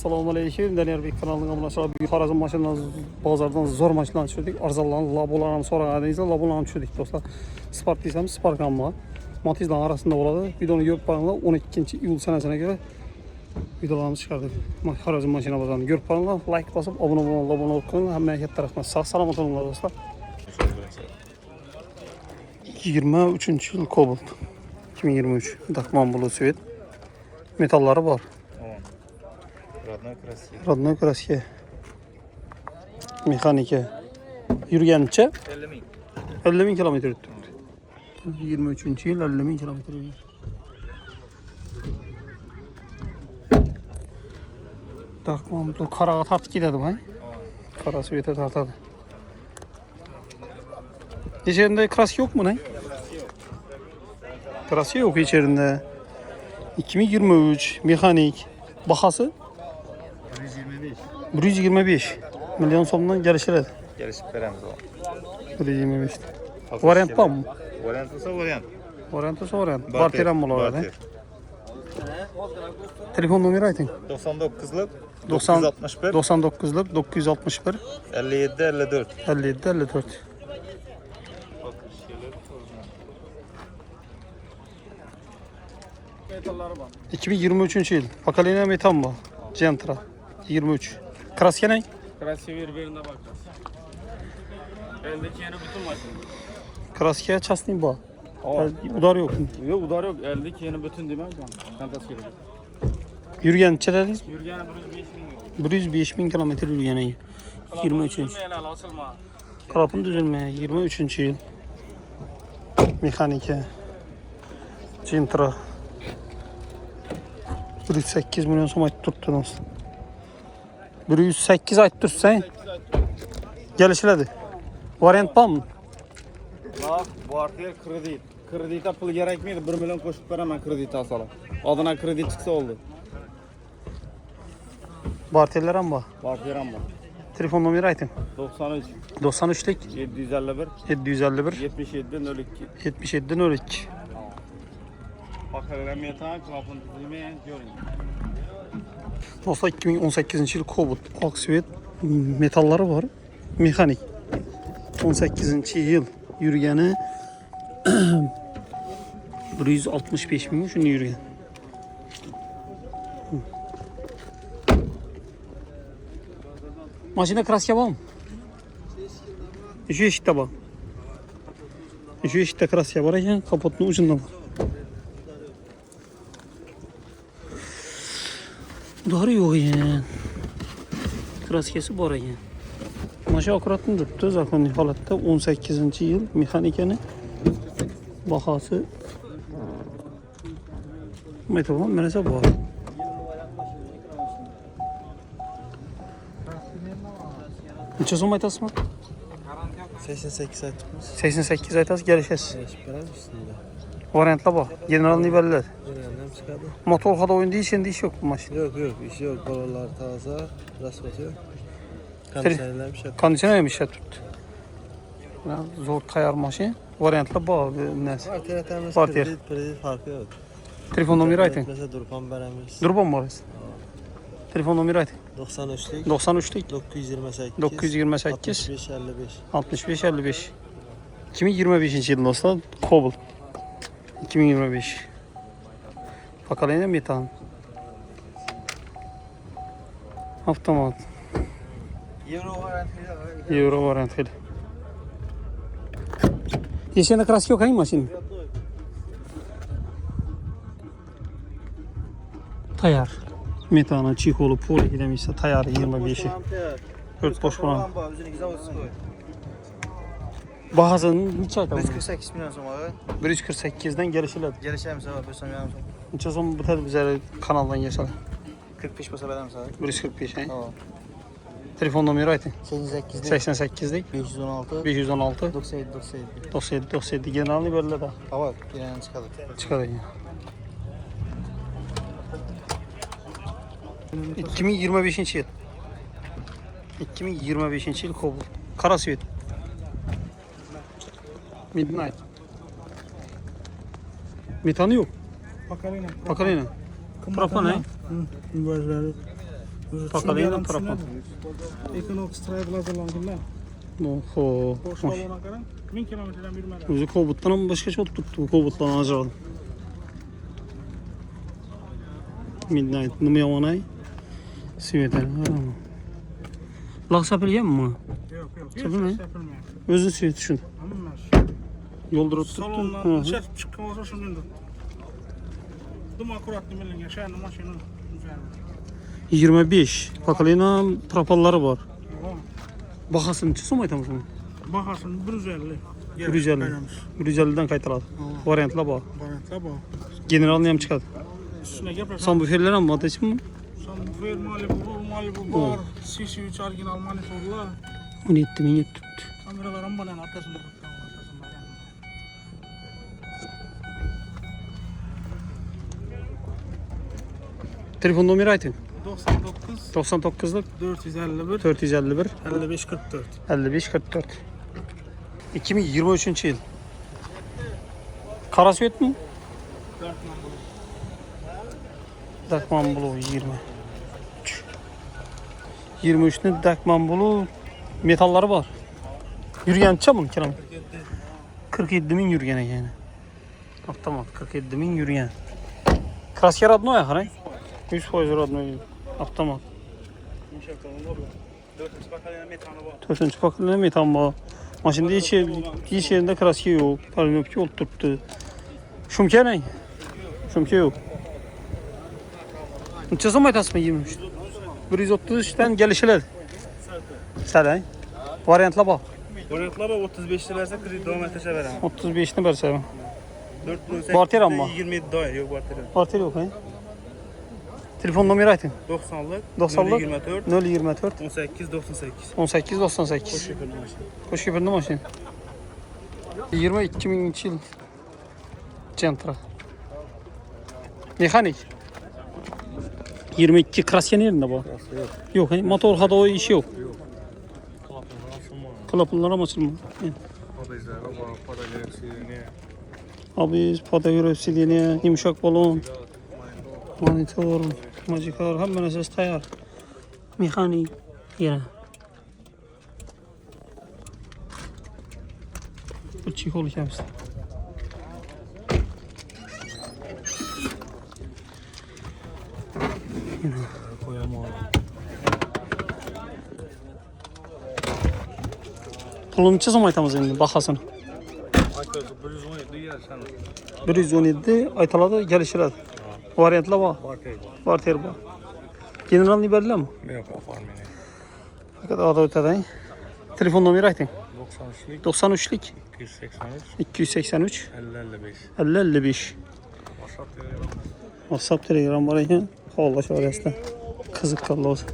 Assalomu alaykum. Daniyarbek kanalına abone olsanız bir Xorazm maşınlarını bazardan zor maşınlarını düşürdük. Arızalarını, labolarını so'raganingizda labolarını düşürdük dostlar. Spark deysem Spark amma. Matizlar arasında oladı. Videonu görüp barınlar 12 iyul senesine göre videolarımızı çıkardık. Xorazm maşına bazarını görüp barınlar. Like basıp abone olup koyun. Hem memleket tarafından sağ salamat olunlar dostlar. 23. yıl Cobalt 2023 Dakman Blue Suede metalları var. Родной Красье Mexanika yürügençe 50 bin kilometre öttü. 23. yıl 50 bin kilometre yürüyor. Dakman Blue karağa tart gidedim hay. Kara Suede tartadı. İçerinde Krasya yok mu ne? Krasya yok içerisinde. 2023 mekanik bahası 125 milyon sonundan gelişir. Gelişip veremiz o. 125. Variant var mı? Variant olsa variant. Variant olsa variant. Barteran mı olur? Telefon numara aytın. 99'lık 961 99'lık 961 57 54. 57 54. Metalları var. 2023 yıl. Pakalina metan bu. Gentra 23. Krasya ne? Krasya birbirine bakacağız. Eldeki yeni bütün maşın. Krasya çasnı bu. Udar yok. Yok udar yok. Eldeki yeni bütün değil mi? Çantası gibi. Yürüyen çeteriz. Yürüyene 105 bin 105 bin kilometre yürüyene. 23. Açılma. Kalapın düzülmeye 23. yıl. Mekanika. Gentra. 108 milyon som ayt tuttunuz. 108 ayt tutsan gelişiledi. Variant var mı? Bak bu artık kredi. Kredite pul gerekmeydi. 1 milyon koşup veremem kredite asalım. Adına kredi çıksa oldu. Barteller ama. Bak veren bak. Telefon numarayı aytın. 93 93'lik 751 751 77 02. 77 02. Bak hele metan kapın düzülmeye görün. Dostlar 2018 yıl Cobalt Oxford metalları var. Mekanik. 18. yıl yürüyeni 165 bin şunu yürüyen. Maşında Krasya var mı? Şu eşitte var. Şu eşitte Krasya var ya kapotun ucunda var. Udarı yok yani. Krasyası var yani. Maşa akuratını tuttu zaten halatta 18. yıl mekanikanın bahası metalon merese var. Neçə som aytasın mı? 88 aytmış. 88 aytasın gelişesiz. Biraz üstünde. Variantla bak. General nibeller. Yanından çıkardı. Motor kada oyun değil, şimdi iş yok bu maşın. Yok işi yok. Balolar taze. Rast batıyor. Kondisyonerler bir şey. Kondisyoner yemiş ya tuttu. Zor tayar maşın. Variantla bak. Partiyer. Kredi farkı yok. Telefon numarayı aytın. Mesela Durpan veremiz. Durban mı orası? Telefon numarayı aytın. 93'lük 93'lük 928 928 65 55. 65 55. 2025 yıl dostlar. Cobalt 2025. Fakalene metan. Avtomat. Euro varantıyla. Yeşene Krasya yok hangi maşın? Tayar. Metana, çikolu, poli demişse tayarı 25'i. 4 boş falan. Bahasının neçə ayda? 148 milyon so'm. 148'den gelişilədi. Gelişemiz abi. Bir so'm yarım so'm. Neçə son bu tər bizə kanaldan geçələ? 45 bo'lsa beramiz abi. 145 he. Tamam. Telefon numarayı aytın. 88 88'lik 516 516 97 97. 97 97 generalni böyle de Hava yani çıkalım. çıkarıyor. 2025 yıl. 2025 yıl Cobalt. Kara Suede. Midnight. Metanı yok. Bakalım. Bakalım. Propan ne? Bazıları Pakalıyla trapon. Equinox Tribe hazırlandılar. Oho. Boş balona kadar 1000 kilometreden yürümeden. Özü Kobut'tan ama başka çok tuttu. Kobut'tan acıradım. Midnight nima yamanay? Suyeten. Laqsa bilgan mi? Yok. Sepilmiyor. Sepilmiyor. Özü suyet shun. Ama Yoldurib salondan turibdi. dışarı çıkan olsa şunu tuttu. Duma kuratlı millinge şehrin maşının üzerinde. 25. Pakalina trapallari bor. Tamam. Bahasini necha so'm aytamiz uni? Bahasını 150. 150. 150dan qaytaradi. Variantlar bor. Variantlar bu. Generalni ham chiqadi. Üstüne gapirsan. Sambuferlar ham motochmi? Sambufer Malibu var. CC3 orijinal manifollar. 17 ming tutdi. Kameralar ama bana arkasında. Telefon nomeri ayting. 99 99lik 451 451 55 44. 55 44. 2023 yıl. Kara süet mi? Dakman Blue 20. 23'ün Dakman Blue metalları var. Yürüyençe mi kiram? 47 bin yürüyen yani. Avtomat 47 bin yürüyen. Krasker adno ya haray. 100% adno. Avtomat. 4. pakalina metan var. Maşında hiç yerinde krasker yok. Palinopki olup tuttu. Şumke ne? Şumke yok. Neçə zaman aytasın 23? 133'ten gelişiler. Səlay. Variantla bak. Variantlar var 35'te verse kredi devam etişe veremem. 35'ni versə. 4 Barter ama. 27 daha yok barter. Barter yok he. Telefon numara aytın. 90'lık 90'lık 024 024 18 98. 18 98. Hoş geldin maşın. 22 minci yıl. Centra. Mekanik. 22 krasyen yerinde bu. Yok he. Motor hada o işi yok. Klapınlara mı açılma? Abi pada göre yumuşak balon. Monitör, magikar, hemen esas tayar. Mekanik yine. Bu çikol hikayesi. Pulunu neçə zaman aytamız indi baxasını? 117 aytaladı, gəlişirədi. Variantlar var. Barter var. General niberlər mi? Yok farmine. Fakat adı ötədən. Telefon nomeri aytın. 93'lük 93'lik 283 283 50 55. 50 55. WhatsApp, Telegram var ekan. Xo'lash orasida. Qiziq qoldi o'zi.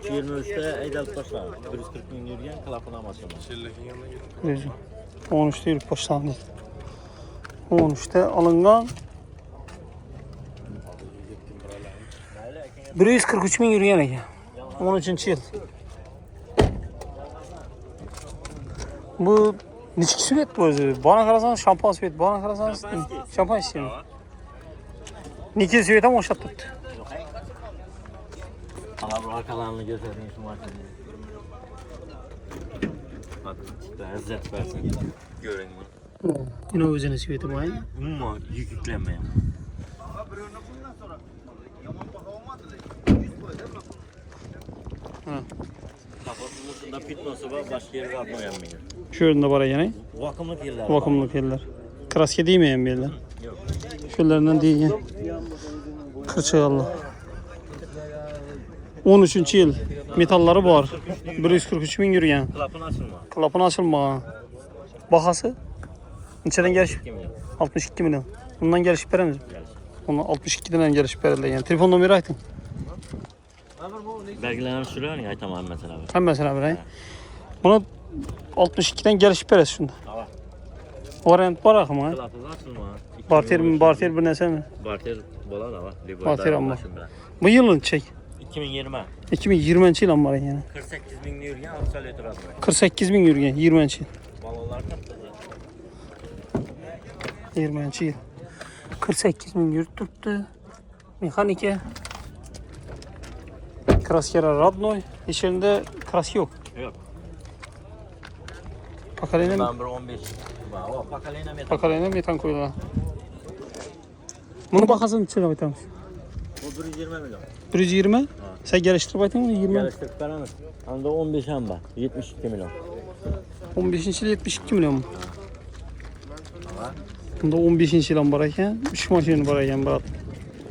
23'te Eydal Paşa 140 bin yürüyen klapına başlamış. 13'te yürüp başlandı. 13'te alıngan 143 bin yürüyen ekan. 13. yıl. Bu neçik süret bu özü? Bana karasanız şampan süret, bana karasanız şampan istiyorum. Nikil süret ama oşat tuttu. Allah bu arkalarını göstereyim şu maçını. Bak lezzet versin. Görelim. Yine özüne süreti bu ay. Umma yüklenme. Kafasında pitnosu var, başka yeri atmayan mı? Şöyle var yine. Vakımlık yerler. Vakımlık yerler. Kraske değmeyen bir yerler. Şöylerinden değil ya. Kırçayallı. 13. yıl. Metalları var. 143 bin yürüyen. Klapın açılma. Klapın açılma. Bahası? Neçeden geliş? 2 milyon. 62 milyon. Bundan gelişip veremiz mi? Gelişip. Ondan 62'den gelişip verirler yani. Telefon numarayı aytın. Belgelerini sürüyor ya tamam mesela. Hem mesela bir ay. Buna 62'den gelişip veririz şunda. Tamam. Variant var akıma. Klapın açılma. Barter mi? Barter bir nese mi? Barter bola da var. Barter ama. Bu yılın çek. 2020. 2020 yıl var yani. 48 bin yürüyen Avustralya turu atıyor. 48 bin yürüyen 20 yıl. Balolar tatlıcı. 20 yıl. 48 bin yurt tuttu. Mexaniki. Kraskera Radnoy. İçerinde kraski yok. Yok. Pakalene Ben bir 15. O pakalena metal. Pakalene metan koyulan. Bunu bakasın içine aytamiz. O 120 milyon. 120. Sen geliştirip aytın mı? 20. Geliştirip veremez. Anda 15 hem var. 72 milyon. 15. yıl 72 milyon mu? Bunda 15. yıl var ekan, 3 maşin var ekan brat.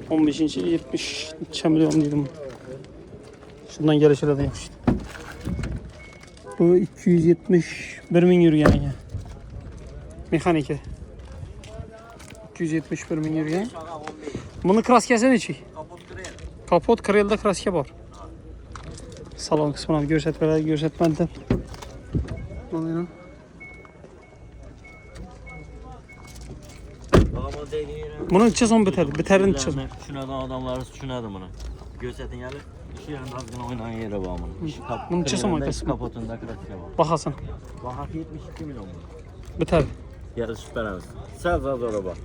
15. yıl 70 milyon dedim. Şundan gelişirdi işte. Bu 271 bin yürüyen ekan. Mexaniki. 271 bin yürüyen. Bunu kraskası neçi? Kapot krelda kraska var. Salon kısmına göstermeden. Alayım. Bunun içi son biter. Biterin içi. Şunadan adamları şunadı bunu. Göstertin yani. İşi yerinde azgın oynayan yere var bunun. Bunun içi son biter. Kapotunda kraska var. Bakasın. Bahar 72 milyon bu. Biter. Yarış veremez. Sadece zor bak.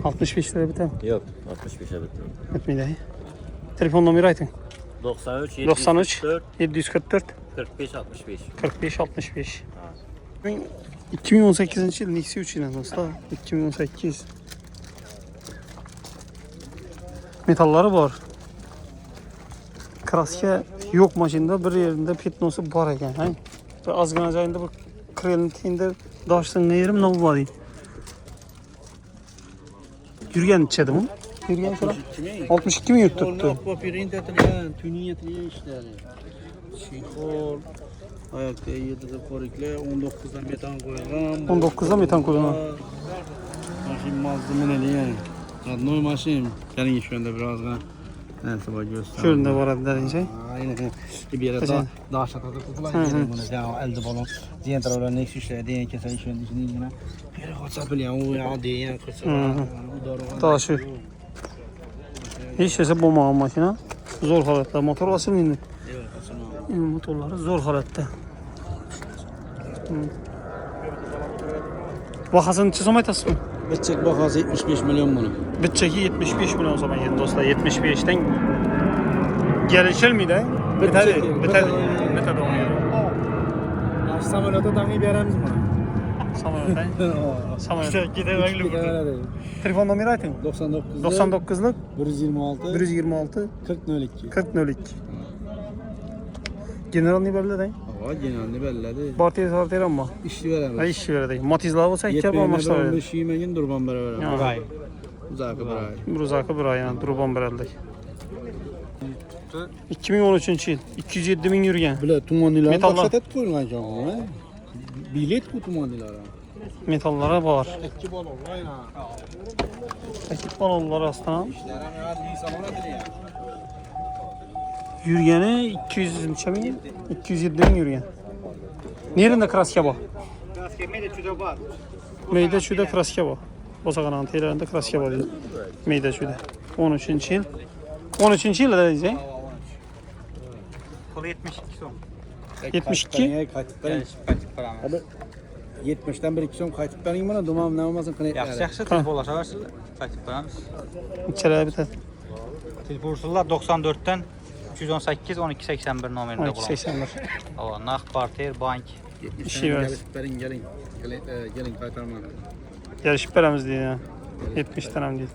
65 lira biter. Yok 65'e bitmiyor. Bitmeydi. Telefon numarayı aytın. 93 93 744 744 45 65. 45 65. 2018 yıl Nexi 3 ile dostlar. 2018. Metalları var. Kraska yok maşında bir yerinde pitnosu var ekan. Ha? Bir azgına joyunda bu krelin teyinde daşsın ne yerim ne var deydi. Yürgen içedi mi? Yürgen sonra 62 mi yurt tuttu? Papirin tetilgan, tüni yetilgan işleri. Şihol, ayakta 7'de porikle, 19'da metan koyulgan. 19'da metan koyulgan. Maşin malzeme ne yani? Radnoy maşin. Gelin şu anda biraz da. Neyse bak göster. Şöyle var derince. Aynen. Bir yere daha şatada tutulan yerim bunu. Ya elde balon. Diyen taraflar ne işler diyen keser işin içinde yine. Bir hoca biliyor o ya diyen kısa. Taşı. Hiç şeyse bu makine. Zor halatta. Motor asıl indi. Evet, aslında. Motorları zor halatta. Vakasını çizim aytasın mı? Bitecek bakası 75 milyon bunu. Bütçeki 75 milyon zaman yedi dostlar. 75'ten gelişir miydi? Bitedi. Bitedi. Bitedi onu yani. Samolyota tanıyıp veremiz bunu. Samanlıkta. Samanlıkta. Telefon numarayı aytın. 99'luk 126 126 4002. 4002. General ne belli değil. Hava genelde belledi. Partiye tartır ama. İşli veremez. Ay iş verir değil. Matizler olsa iki yapma maçlar verir. 15 yemeğin durban beraber. Ya. Bir ay. Uzakı bir ay. Bruzakı bir ayına durban bereldik. 2013 yıl 207 bin yürüyen Bile tumandiler Metallar. başlatet koyulgan canım ha. Bilet bu tumandilara. metallara var. Tekki bol ol ayna. Ekip balonlar aslında. İşlere hadi insan ona dile ya. Yürüyeni 200 bin 207 bin yürüyen. Nerede kraska bu? Meyde şurada kraska bu. Bozağın antelerinde kraska var dedi. Meyde şurada. 13. yıl. 13. yıl da diyeceğim. Kolu 72 son. 72. Abi 70'ten bir iki son kaytıp vereyim bana dumam ne olmasın kınayıp Yaxşı yaxşı telefon ulaşarsınız. Qaytıb qoyamiz. İçeri biter. Telefon ursunlar 94'ten 318 12 81 nomerində 12 qulam. 81. Hava, Naq Parter Bank. İşi var. Gelin gelin. Gelin kaytarma. Yarışıp veremiz diye ya. 70 tane değil.